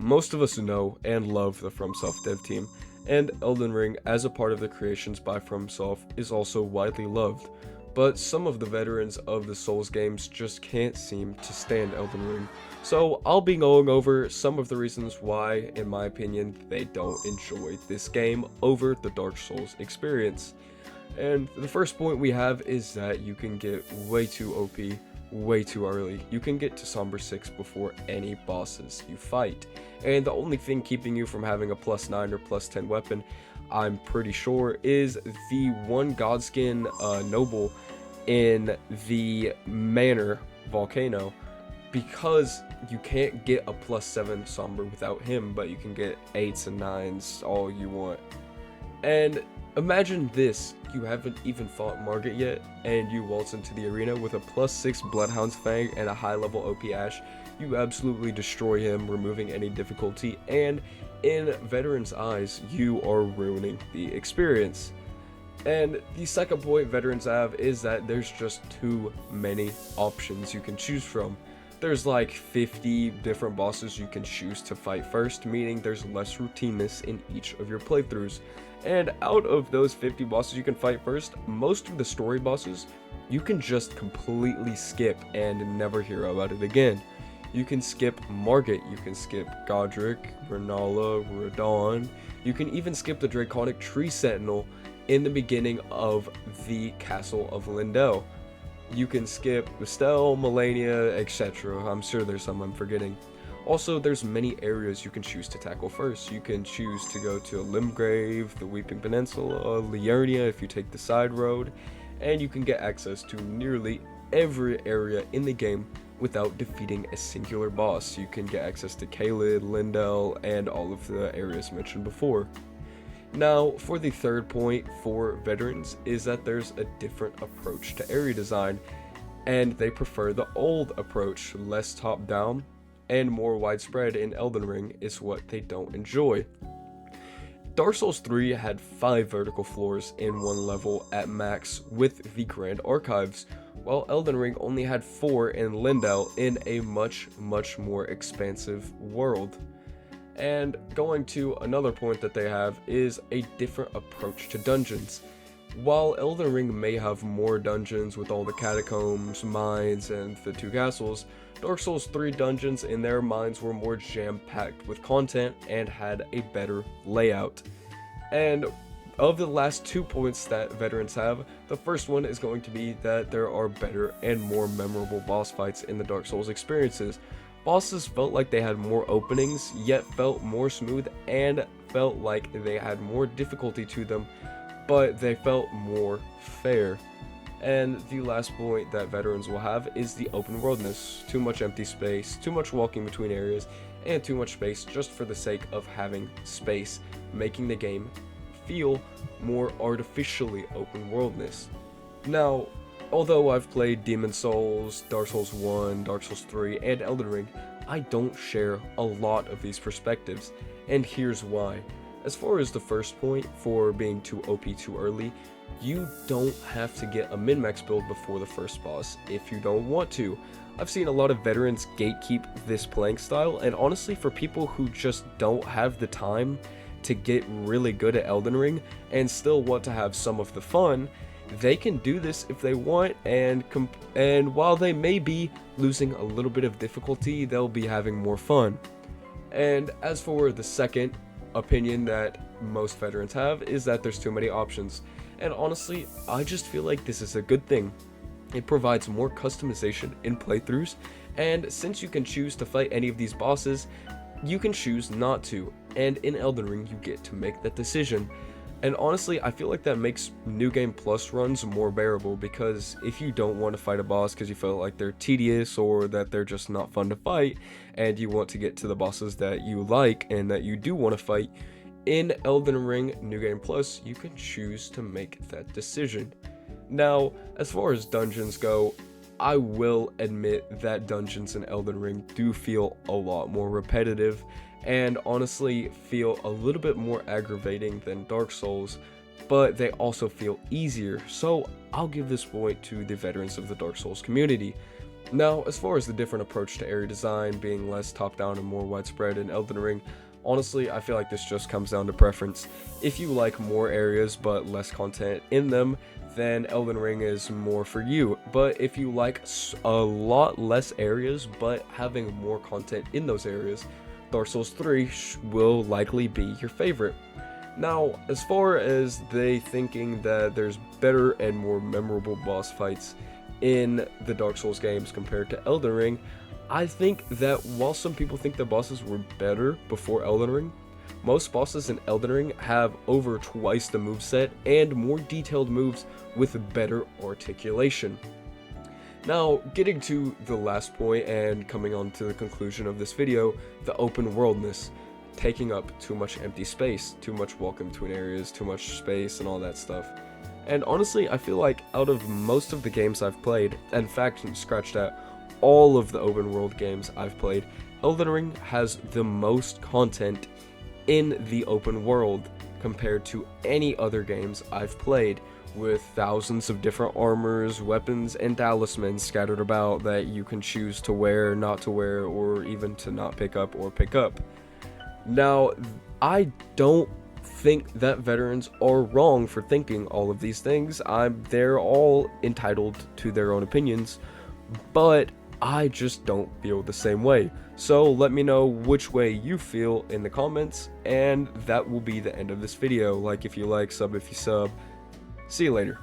Most of us know and love the FromSoft dev team, and Elden Ring, as a part of the creations by FromSoft, is also widely loved. But some of the veterans of the Souls games just can't seem to stand Elden Ring. So I'll be going over some of the reasons why, in my opinion, they don't enjoy this game over the Dark Souls experience. And the first point we have is that you can get way too OP way too early. You can get to Somber 6 before any bosses you fight. And the only thing keeping you from having a +9 or +10 weapon, I'm pretty sure, is the one Godskin noble in the Manor Volcano, because you can't get a +7 Somber without him, but you can get 8s and 9s all you want. And imagine this, you haven't even fought Margit yet, and you waltz into the arena with a +6 Bloodhound's Fang and a high level OP Ash. You absolutely destroy him, removing any difficulty, and in veterans' eyes, you are ruining the experience. And the second point veterans have is that there's just too many options you can choose from. There's like 50 different bosses you can choose to fight first, meaning there's less routineness in each of your playthroughs. And out of those 50 bosses you can fight first, most of the story bosses you can just completely skip and never hear about it again. You can skip Margit, you can skip Godric, Renala, Radon, you can even skip the Draconic Tree Sentinel in the beginning of the Castle of Lindell. You can skip Estelle, Melania, etc. I'm sure there's some I'm forgetting. Also, there's many areas you can choose to tackle first. You can choose to go to Limgrave, the Weeping Peninsula, Liurnia if you take the side road, and you can get access to nearly every area in the game without defeating a singular boss. You can get access to Caelid, Lindell, and all of the areas mentioned before. Now, for the third point for veterans is that there's a different approach to area design, and they prefer the old approach, less top-down and more widespread in Elden Ring is what they don't enjoy. Dark Souls 3 had 5 vertical floors in one level at max with the Grand Archives, while Elden Ring only had 4 in Lindell in a much more expansive world. And going to another point that they have is a different approach to dungeons. While Elden Ring may have more dungeons with all the catacombs, mines, and the 2 castles, Dark Souls 3 dungeons in their mines were more jam-packed with content and had a better layout. And of the last 2 points that veterans have, the first one is going to be that there are better and more memorable boss fights in the Dark Souls experiences. Bosses felt like they had more openings, yet felt more smooth and felt like they had more difficulty to them, but they felt more fair. And the last point that veterans will have is the open worldness. Too much empty space, too much walking between areas, and too much space just for the sake of having space, making the game feel more artificially open worldness. Now, although I've played Demon Souls, Dark Souls 1, Dark Souls 3, and Elden Ring, I don't share a lot of these perspectives, and here's why. As far as the first point for being too OP too early, you don't have to get a min-max build before the first boss if you don't want to. I've seen a lot of veterans gatekeep this playing style, and honestly for people who just don't have the time to get really good at Elden Ring and still want to have some of the fun, they can do this if they want, and while they may be losing a little bit of difficulty, they'll be having more fun. And as for the second opinion that most veterans have is that there's too many options. And honestly, I just feel like this is a good thing. It provides more customization in playthroughs, and since you can choose to fight any of these bosses, you can choose not to, and in Elden Ring you get to make that decision. And honestly, I feel like that makes New Game Plus runs more bearable, because if you don't want to fight a boss because you feel like they're tedious or that they're just not fun to fight, and you want to get to the bosses that you like and that you do want to fight, in Elden Ring New Game Plus, you can choose to make that decision. Now, as far as dungeons go, I will admit that dungeons in Elden Ring do feel a lot more repetitive, and honestly feel a little bit more aggravating than Dark Souls, but they also feel easier, so I'll give this point to the veterans of the Dark Souls community. Now, as far as the different approach to area design being less top-down and more widespread in Elden Ring, honestly, I feel like this just comes down to preference. If you like more areas but less content in them, then Elden Ring is more for you. But if you like a lot less areas but having more content in those areas, Dark Souls 3 will likely be your favorite. Now, as far as they thinking that there's better and more memorable boss fights in the Dark Souls games compared to Elden Ring, I think that while some people think the bosses were better before Elden Ring, most bosses in Elden Ring have over twice the moveset and more detailed moves with better articulation. Now, getting to the last point and coming on to the conclusion of this video, the open worldness. Taking up too much empty space, too much walk in between areas, too much space and all that stuff. And honestly, I feel like out of most of the games I've played, in fact, scratched out all of the open world games I've played, Elden Ring has the most content in the open world compared to any other games I've played, with thousands of different armors, weapons, and talismans scattered about that you can choose to wear, not to wear, or even to not pick up or pick up. Now, I don't think that veterans are wrong for thinking all of these things. They're all entitled to their own opinions, but I just don't feel the same way. So let me know which way you feel in the comments, and that will be the end of this video. Like if you like, sub if you sub. See you later.